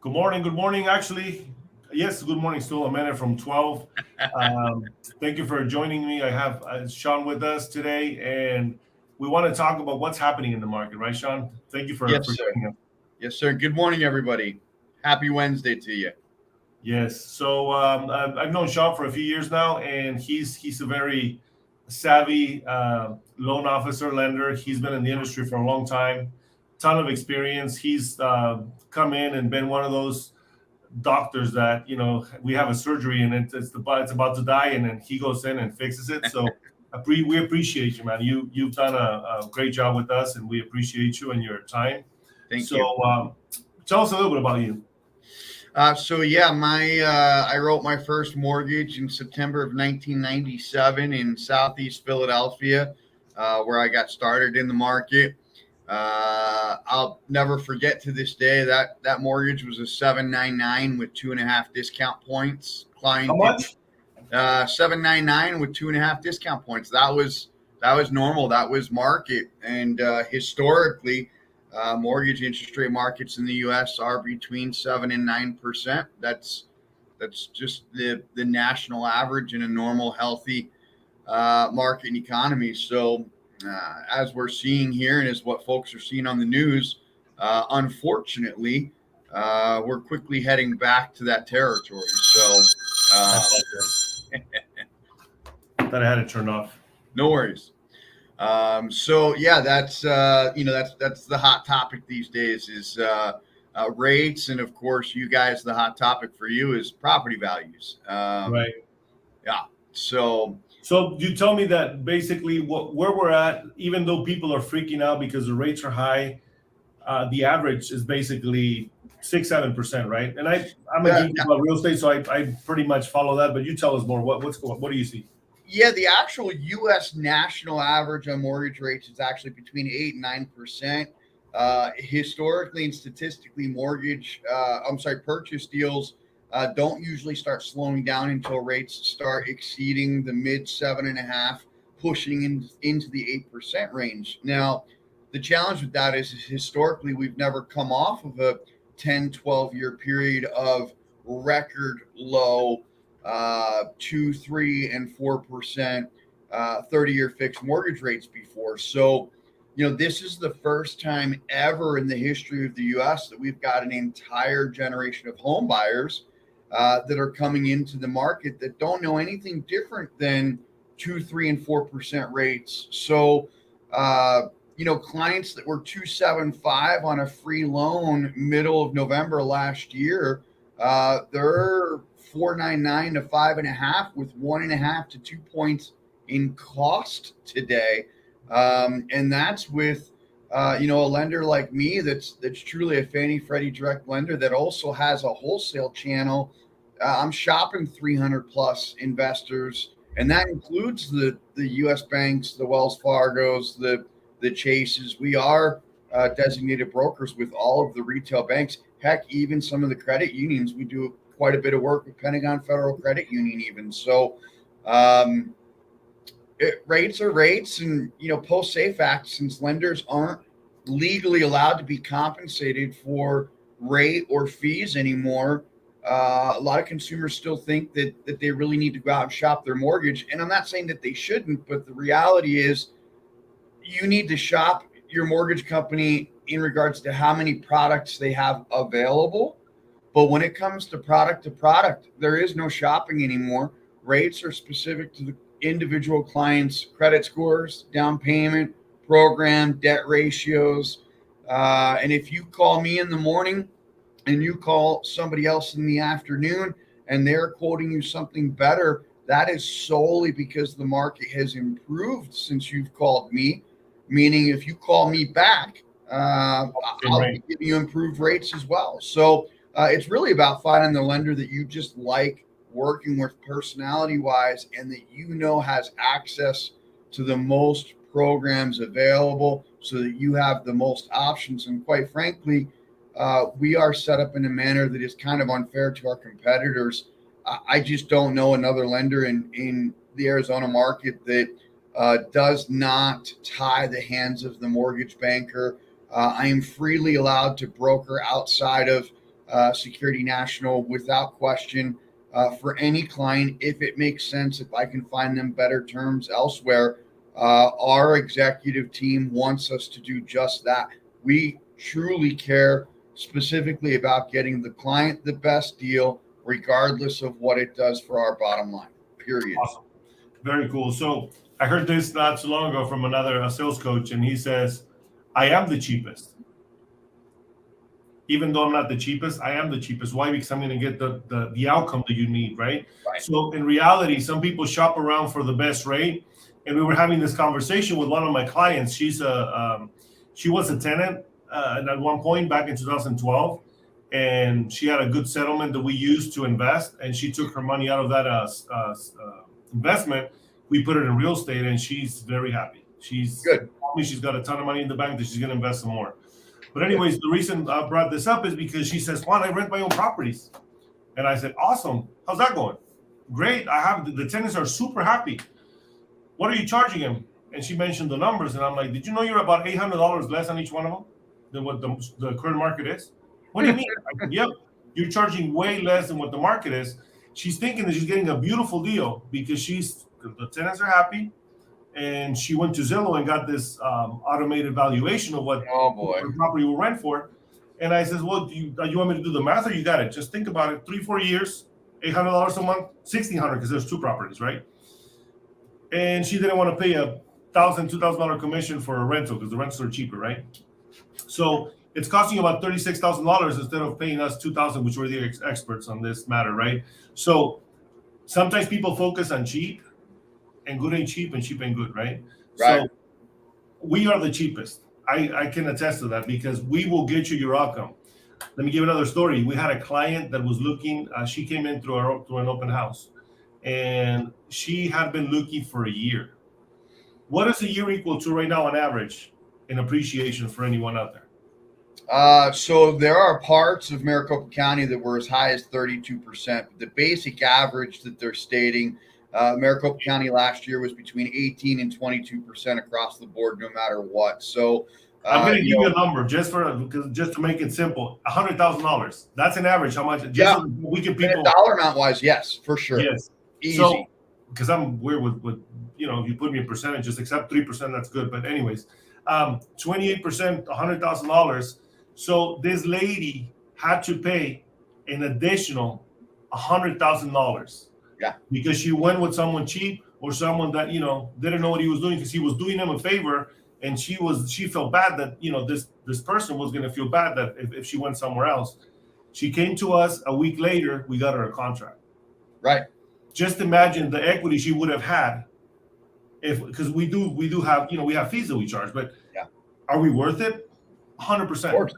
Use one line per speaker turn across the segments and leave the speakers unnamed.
Good morning. Good morning. Actually, yes, good morning. Still a minute from 12. Thank you for joining me. I have Sean with us today, and we want to talk about what's happening in the market, right, Sean? Thank you
Yes,
for
sir.
joining us.
Yes, sir. Good morning, everybody. Happy Wednesday to you.
Yes. So I've known Sean for a few years now, and he's a very savvy loan officer, lender. He's been in the industry for a long time, ton of experience. He's come in and been one of those doctors that we have a surgery and it's about to die, and then he goes in and fixes it. So we appreciate you, man. You've done a great job with us, and we appreciate you and your time.
Thank
So
you.
tell us a little bit about you.
I wrote my first mortgage in September of 1997 in Southeast Philadelphia, where I got started in the market. I'll never forget to this day that mortgage was a 799 with 2.5 discount points.
How
Client
much?
799 with 2.5 discount points. That was normal. That was market, and historically, mortgage interest rate markets in the U.S. are between 7 and 9%. That's just the national average in a normal, healthy market and economy. So, as we're seeing here, and as what folks are seeing on the news, unfortunately, we're quickly heading back to that territory. So,
I
uh,
thought I had it turned off.
no worries. That's the hot topic these days is rates, and of course, you guys, the hot topic for you is property values.
Right.
Yeah. So
So you tell me that basically where we're at, even though people are freaking out because the rates are high, the average is basically 6-7%, right? And I'm a
uh,
geek about real estate, so I pretty much follow that. But you tell us more. What do you see?
yeah, the actual U.S. national average on mortgage rates is actually between 8 and 9%. Historically and statistically, purchase deals don't usually start slowing down until rates start exceeding the mid 7.5, pushing into the 8% range. Now, the challenge with that is historically we've never come off of a 10, 12-year period of record low 2, 3, and 4% 30-year fixed mortgage rates before. So, this is the first time ever in the history of the U.S. that we've got an entire generation of home buyers that are coming into the market that don't know anything different than 2, 3, and 4% rates. So, clients that were 275 on a free loan middle of November last year, they're 499 to 5.5 with 1.5 to 2 points in cost today, and that's with a lender like me that's truly a Fannie Freddie direct lender that also has a wholesale channel. I'm shopping 300 plus investors, and that includes the U.S. banks, the Wells Fargos, the Chases. We are designated brokers with all of the retail banks. Heck, even some of the credit unions. We do quite a bit of work with Pentagon Federal Credit Union, even. So, rates are rates, and post Safe Act, since lenders aren't legally allowed to be compensated for rate or fees anymore. A lot of consumers still think that they really need to go out and shop their mortgage. And I'm not saying that they shouldn't, but the reality is you need to shop your mortgage company in regards to how many products they have available. But when it comes to product, there is no shopping anymore. Rates are specific to the individual client's credit scores, down payment, program, debt ratios. And if you call me in the morning and you call somebody else in the afternoon and they're quoting you something better, that is solely because the market has improved since you've called me. Meaning, if you call me back, I'll be giving you improved rates as well. So it's really about finding the lender that you just like working with personality wise, and that has access to the most programs available, so that you have the most options. And quite frankly, we are set up in a manner that is kind of unfair to our competitors. I just don't know another lender in the Arizona market that does not tie the hands of the mortgage banker. I am freely allowed to broker outside of Security National without question. For any client, if it makes sense, if I can find them better terms elsewhere, our executive team wants us to do just that. We truly care specifically about getting the client the best deal, regardless of what it does for our bottom line, period.
Awesome. Very cool. So I heard this not so long ago from another sales coach, and he says, I am the cheapest. Even though I'm not the cheapest, I am the cheapest. Why? Because I'm going to get the outcome that you need, right?
Right.
So in reality, some people shop around for the best rate. And we were having this conversation with one of my clients. She was a tenant at one point back in 2012, and she had a good settlement that we used to invest. And she took her money out of that investment. We put it in real estate, and she's very happy. She's
good.
She's got a ton of money in the bank that she's going to invest some more. But anyways, the reason I brought this up is because she says, Juan, I rent my own properties. And I said, awesome. How's that going? Great. I have the tenants are super happy. What are you charging them? And she mentioned the numbers. And I'm like, did you know you're about $800 less on each one of them than what the current market is? What do you mean? I said, yep. You're charging way less than what the market is. She's thinking that she's getting a beautiful deal because the tenants are happy. And she went to Zillow and got this automated valuation of what the property will rent for. And I says, well, do you want me to do the math or you got it? Just think about it. 3-4 years, $800 a month, $1,600 because there's two properties, right? And she didn't want to pay a $1,000, $2,000 commission for a rental because the rentals are cheaper, right? So it's costing you about $36,000 instead of paying us $2,000, which we're the experts on this matter, right? So sometimes people focus on cheap. And good ain't cheap, and cheap ain't good, right?
Right.
So we are the cheapest. I can attest to that because we will get you your outcome. Let me give another story. We had a client that was looking. She came in through an open house, and she had been looking for a year. What does a year equal to right now on average in appreciation for anyone out there?
So there are parts of Maricopa County that were as high as 32%. The basic average that they're stating, Maricopa County last year was between 18 and 22% across the board, no matter what. So
I'm going to give you a number just to make it simple. $100,000. That's an average. How much?
Yeah.
So we can people
dollar amount wise, yes, for sure.
Yes.
Easy.
So because I'm weird with if you put me in percentages, except 3%, that's good. But anyways, 28%, $100,000. So this lady had to pay an additional $100,000.
Yeah.
Because she went with someone cheap or someone that, didn't know what he was doing because he was doing them a favor. And she felt bad that, this person was going to feel bad that if she went somewhere else. She came to us a week later, we got her a contract.
Right.
Just imagine the equity she would have had because we do have, we have fees that we charge, but
yeah.
Are we worth it? 100%. Of course.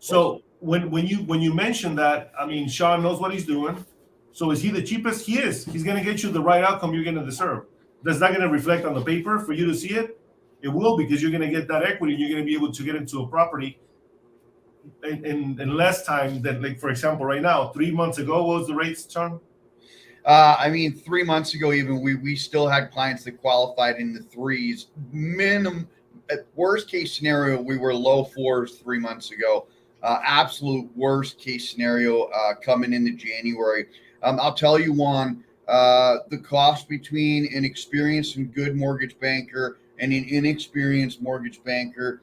So when you mention that, I mean, Sean knows what he's doing. So is he the cheapest? He is. He's going to get you the right outcome you're going to deserve. That's not going to reflect on the paper for you to see it. It will because you're going to get that equity. And you're going to be able to get into a property in less time than, like, for example, right now, 3 months ago, what was the rates, Sean?
3 months ago, even we still had clients that qualified in the threes. Minimum, at worst case scenario, we were low fours 3 months ago. Absolute worst case scenario coming into January. I'll tell you, Juan, the cost between an experienced and good mortgage banker and an inexperienced mortgage banker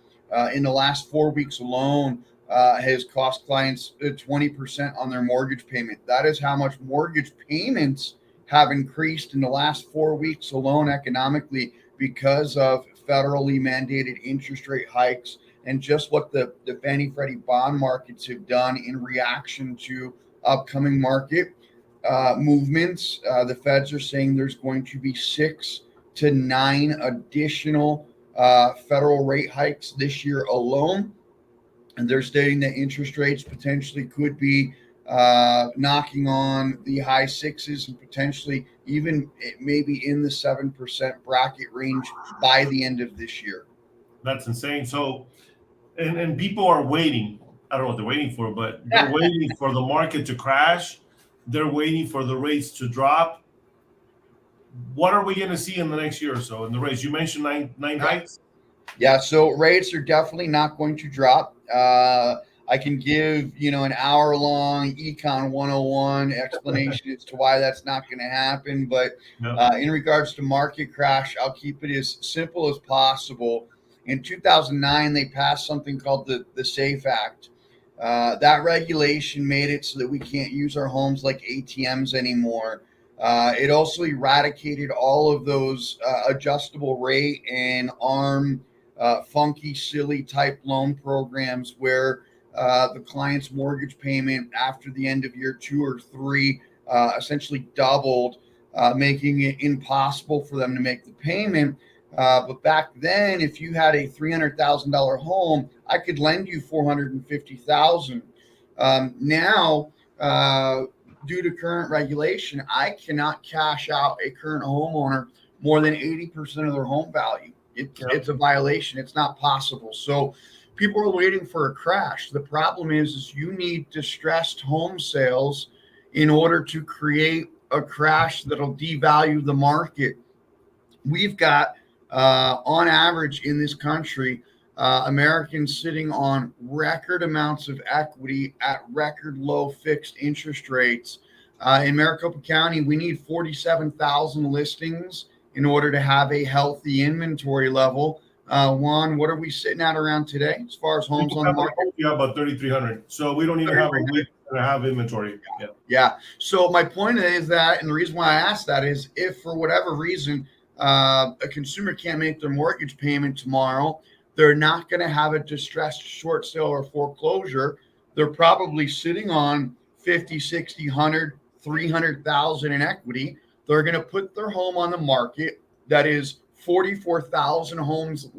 in the last 4 weeks alone has cost clients 20% on their mortgage payment. That is how much mortgage payments have increased in the last 4 weeks alone economically because of federally mandated interest rate hikes and just what the Fannie Freddie bond markets have done in reaction to upcoming market movements. The feds are saying there's going to be 6 to 9 additional federal rate hikes this year alone. And they're stating that interest rates potentially could be knocking on the high sixes and potentially even maybe in the 7% bracket range by the end of this year.
That's insane. So, and people are waiting. I don't know what they're waiting for, but they're waiting for the market to crash. They're waiting for the rates to drop. What are we going to see in the next year or so in the rates? You mentioned nine hikes.
Yeah, so rates are definitely not going to drop. I can give, an hour-long Econ 101 explanation as to why that's not going to happen. But
Yeah.
in regards to market crash, I'll keep it as simple as possible. In 2009, they passed something called the SAFE Act. That regulation made it so that we can't use our homes like ATMs anymore. It also eradicated all of those adjustable rate and ARM funky, silly type loan programs where the client's mortgage payment after the end of year 2 or 3 essentially doubled, making it impossible for them to make the payment. But back then, if you had a $300,000 home, I could lend you $450,000. Now, due to current regulation, I cannot cash out a current homeowner more than 80% of their home value. It's a violation. It's not possible. So people are waiting for a crash. The problem is you need distressed home sales in order to create a crash that'll devalue the market. We've got, on average in this country, Americans sitting on record amounts of equity at record low fixed interest rates. In Maricopa County, we need 47,000 listings in order to have a healthy inventory level. Juan, what are we sitting at around today as far as homes on the market?
Yeah, about 3,300. So we don't even have a week to have inventory.
Yeah. So my point is that, and the reason why I asked that is if for whatever reason a consumer can't make their mortgage payment tomorrow, they're not going to have a distressed short sale or foreclosure. They're probably sitting on 50, 60, 100, 300,000 in equity. They're going to put their home on the market that is 44,000 homes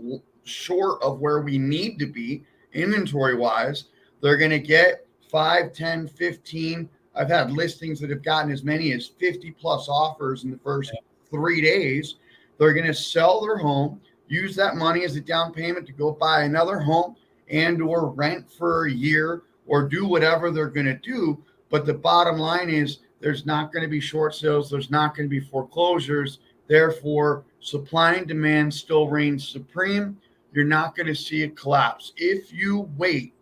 short of where we need to be inventory wise. They're going to get 5, 10, 15. I've had listings that have gotten as many as 50 plus offers in the first 3 days. They're going to sell their home, use that money as a down payment to go buy another home and or rent for a year or do whatever they're going to do. But the bottom line is there's not going to be short sales. There's not going to be foreclosures. Therefore, supply and demand still reigns supreme. You're not going to see a collapse. If you wait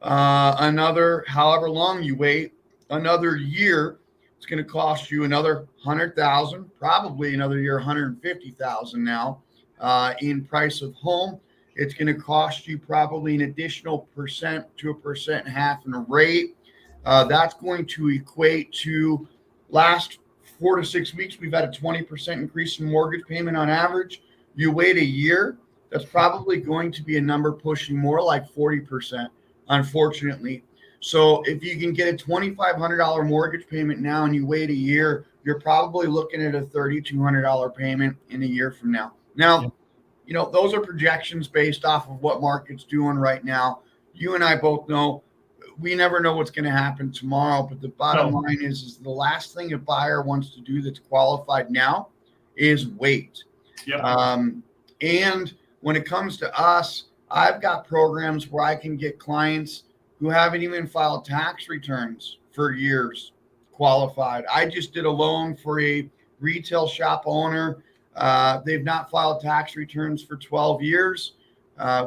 another, however long you wait, another year, it's going to cost you another 100,000, probably another year, 150,000 now in price of home. It's going to cost you probably an additional 1% to 1.5% in a rate. That's going to equate to last 4 to 6 weeks. We've had a 20% increase in mortgage payment on average. You wait a year, that's probably going to be a number pushing more like 40%, unfortunately. So if you can get a $2,500 mortgage payment now and you wait a year, you're probably looking at a $3,200 payment in a year from now. Now, those are projections based off of what market's doing right now. You and I both know we never know what's going to happen tomorrow, but the bottom line is the last thing a buyer wants to do that's qualified now is wait.
Yep.
And when it comes to us, I've got programs where I can get clients who haven't even filed tax returns for years qualified. I just did a loan for a retail shop owner. They've not filed tax returns for 12 years.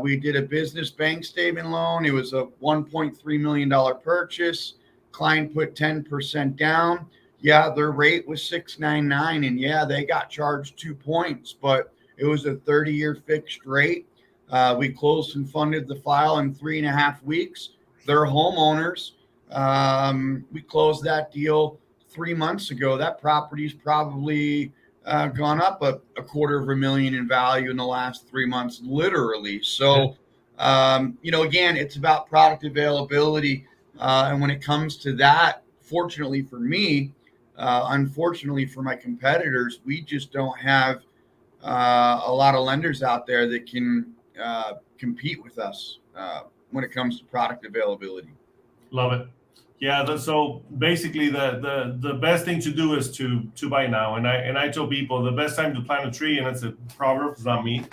We did a business bank statement loan. It was a $1.3 million purchase. Client put 10% down. Yeah, their rate was 6.99, and yeah, they got charged 2 points, but it was a 30-year fixed rate. We closed and funded the file in 3.5 weeks. They're homeowners. We closed that deal 3 months ago. That property's probably gone up a $250,000 in value in the last 3 months, literally. So, again, it's about product availability. And when it comes to that, fortunately for me, unfortunately for my competitors, we just don't have a lot of lenders out there that can compete with us when it comes to product availability.
Love it. Yeah. So basically, the best thing to do is to buy now. And I tell people the best time to plant a tree, and it's a proverb, it's not me.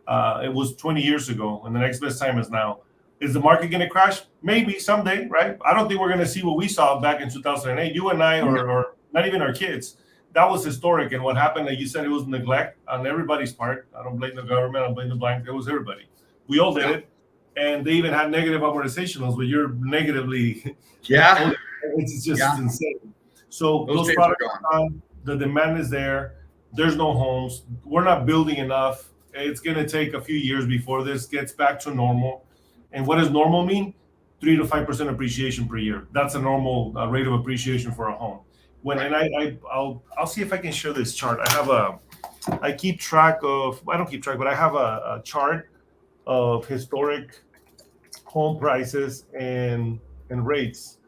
It was 20 years ago, and the next best time is now. Is the market going to crash? Maybe someday, right? I don't think we're going to see what we saw back in 2008. You and I, or not even our kids. That was historic. And what happened, like you said, it was neglect on everybody's part. I don't blame the government. I don't blame the bank. It was everybody. We all did it. and they even had negative amortization loans, but you're negatively.
Yeah.
It's just
Yeah.
insane. So
Those
those
days
products
are
are on, the demand is there. There's no homes. We're not building enough. It's going to take a few years before this gets back to normal. And what does normal mean? 3 to 5% appreciation per year. That's a normal rate of appreciation for a home. When
Right.
and I'll see if I can show this chart. I keep track of, I don't keep track, but I have a chart of historic home prices and rates.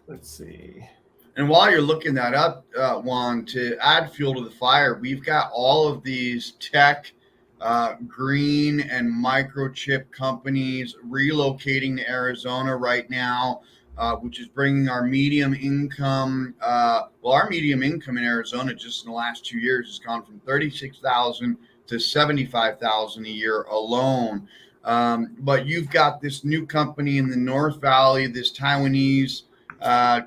Let's see.
And while you're looking that up, Juan, to add fuel to the fire, we've got all of these tech, green, and microchip companies relocating to Arizona right now, which is bringing our medium income. Our medium income in Arizona just in the last 2 years has gone from 36,000 to 75,000 a year alone. But you've got this new company in the North Valley, this Taiwanese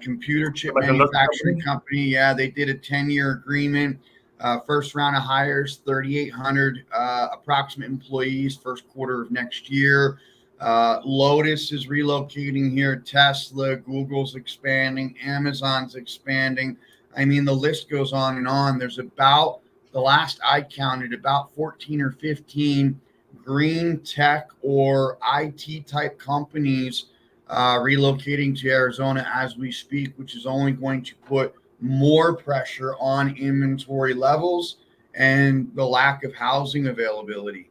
computer chip manufacturing company. Yeah, they did a 10-year agreement. First round of hires, 3,800 approximate employees, first quarter of next year. Lotus is relocating here. Tesla, Google's expanding. Amazon's expanding. I mean, the list goes on and on. There's about, the last I counted, about 14 or 15 green tech or IT type companies relocating to Arizona as we speak, which is only going to put more pressure on inventory levels and the lack of housing availability.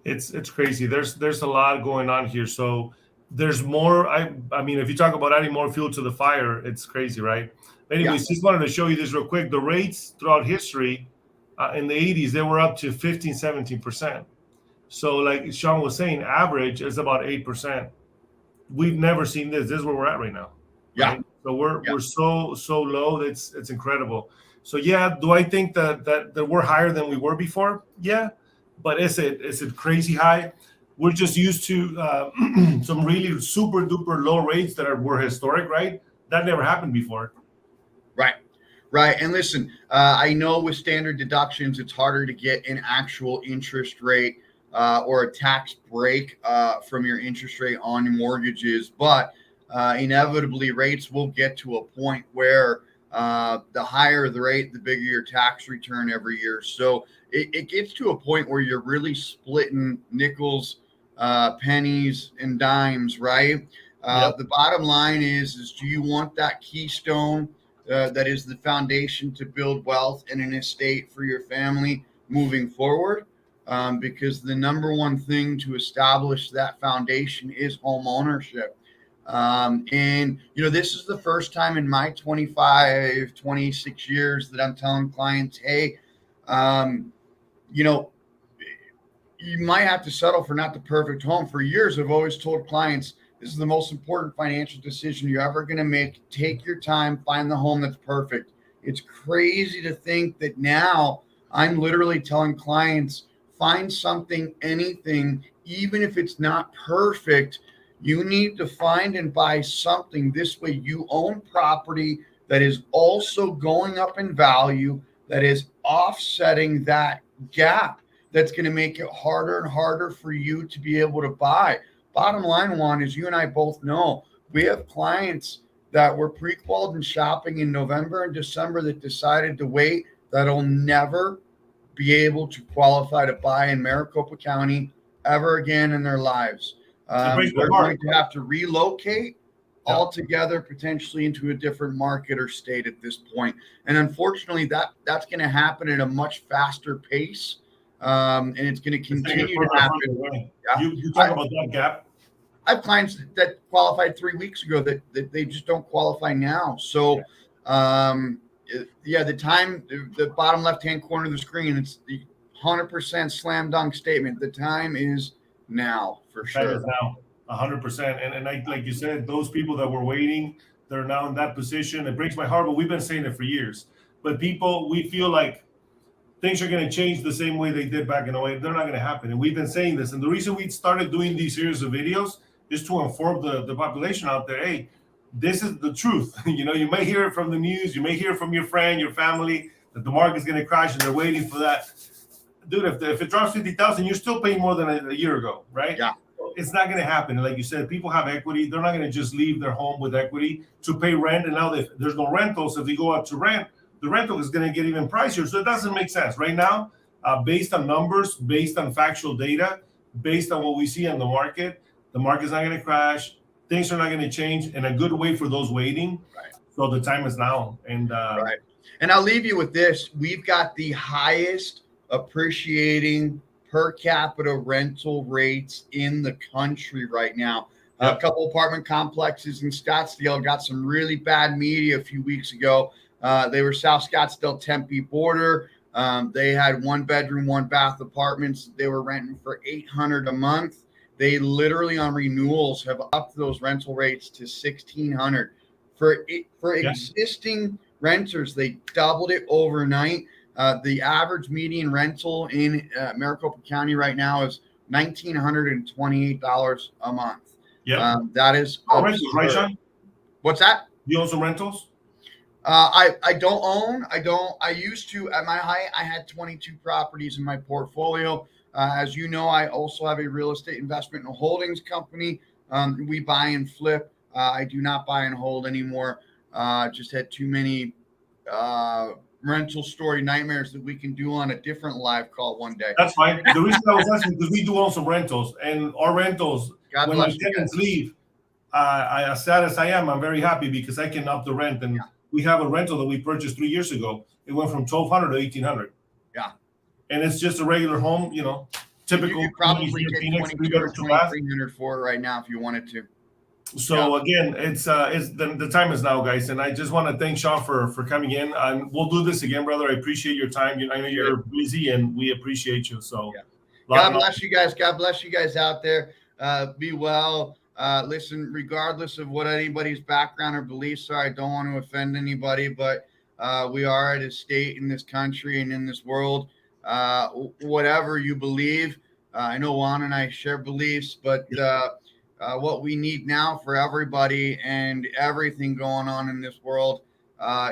It's crazy. There's a lot going on here. So there's more. I mean, if you talk about adding more fuel to the fire, it's crazy, right? Anyways, just wanted to show you this real quick. The rates throughout history in the 80s, they were up to 15, 17%. So like Sean was saying, average is about 8%. We've never seen this. This is where we're at right now. Right? So we're so low. It's incredible. So yeah, do I think that we're higher than we were before? Yeah, but is it crazy high? We're just used to some really super duper low rates that were historic, right? That never happened before.
Right. And listen, I know with standard deductions, it's harder to get an actual interest rate or a tax break from your interest rate on your mortgages, but inevitably rates will get to a point where the higher the rate, the bigger your tax return every year. So it gets to a point where you're really splitting nickels, pennies, and dimes, right? The bottom line is do you want that keystone that is the foundation to build wealth in an estate for your family moving forward? Because the number one thing to establish that foundation is home ownership. And, this is the first time in my 25, 26 years that I'm telling clients, hey, you might have to settle for not the perfect home. For years, I've always told clients, this is the most important financial decision you're ever going to make. Take your time, find the home that's perfect. It's crazy to think that now I'm literally telling clients, find something, anything, even if it's not perfect, you need to find and buy something. This way you own property that is also going up in value, that is offsetting that gap that's going to make it harder and harder for you to be able to buy. Bottom line, Juan, is you and I both know we have clients that were pre-qualified and shopping in November and December that decided to wait, that'll never be able to qualify to buy in Maricopa County ever again in their lives. They're going to have to relocate altogether, potentially into a different market or state at this point. And unfortunately, that's going to happen at a much faster pace. And it's going to continue to happen.
You talk about that gap.
I have clients that qualified 3 weeks ago that they just don't qualify now. So, the time, the bottom left-hand corner of the screen, it's the 100% slam dunk statement. The time is now, for sure.
Time is now, 100%. And like you said, those people that were waiting, they're now in that position. It breaks my heart, but we've been saying it for years. But we feel like things are going to change the same way they did back in 08. They're not going to happen. And we've been saying this. And the reason we started doing these series of videos is to inform the population out there, hey, this is the truth. You may hear it from the news. You may hear it from your friend, your family, that the market's going to crash and they're waiting for that. Dude, if it drops 50,000, you're still paying more than a year ago, right?
Yeah.
it's not going to happen. Like you said, people have equity. They're not going to just leave their home with equity to pay rent. And now there's no rentals. If they go up to rent, the rental is going to get even pricier. So it doesn't make sense right now. Based on numbers, based on factual data, based on what we see on the market's not going to crash. Things are not going to change in a good way for those waiting.
Right.
So the time is now. And
right. And I'll leave you with this. We've got the highest appreciating per capita rental rates in the country right now.
Yep.
A couple apartment complexes in Scottsdale got some really bad media a few weeks ago. They were South Scottsdale Tempe border. They had 1 bedroom, 1 bath apartments. They were renting for $800 a month. They literally on renewals have upped those rental rates to $1,600 for existing renters. They doubled it overnight. The average median rental in Maricopa County right now is $1,928 a month.
Yeah,
that is
rentals, right, Sean?
What's that?
You own some rentals?
I don't own. I used to. At my height, I had 22 properties in my portfolio. As you know, I also have a real estate investment and holdings company. We buy and flip. I do not buy and hold anymore. Just had too many rental story nightmares that we can do on a different live call one day.
That's fine. The reason I was asking because we do own some rentals, and our rentals,
God
when my tenants leave, as sad as I am, I'm very happy because I can up the rent. And we have a rental that we purchased 3 years ago. It went from $1,200 to $1,800.
Yeah.
And it's just a regular home, typical.
You could probably get
Phoenix,
22 or 2,300 for it right now if you wanted to.
So again, it's the time is now, guys, and I just want to thank Sean for coming in. We'll do this again, brother. I appreciate your time. I know you're busy, and we appreciate you. So,
God bless you guys. God bless you guys out there. Be well. Listen, regardless of what anybody's background or beliefs are, I don't want to offend anybody, but we are at a state in this country and in this world. Whatever you believe, I know Juan and I share beliefs, but what we need now for everybody and everything going on in this world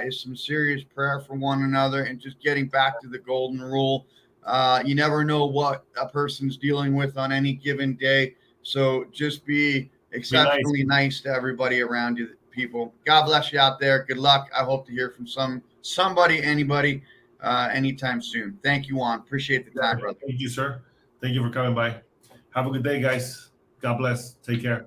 is some serious prayer for one another and just getting back to the golden rule. You never know what a person's dealing with on any given day. So just be exceptionally nice to everybody around you, people. God bless you out there. Good luck. I hope to hear from somebody, anybody, anytime soon. Thank you, Juan. Appreciate the time, brother.
Thank you, sir. Thank you for coming by. Have a good day, guys. God bless. Take care.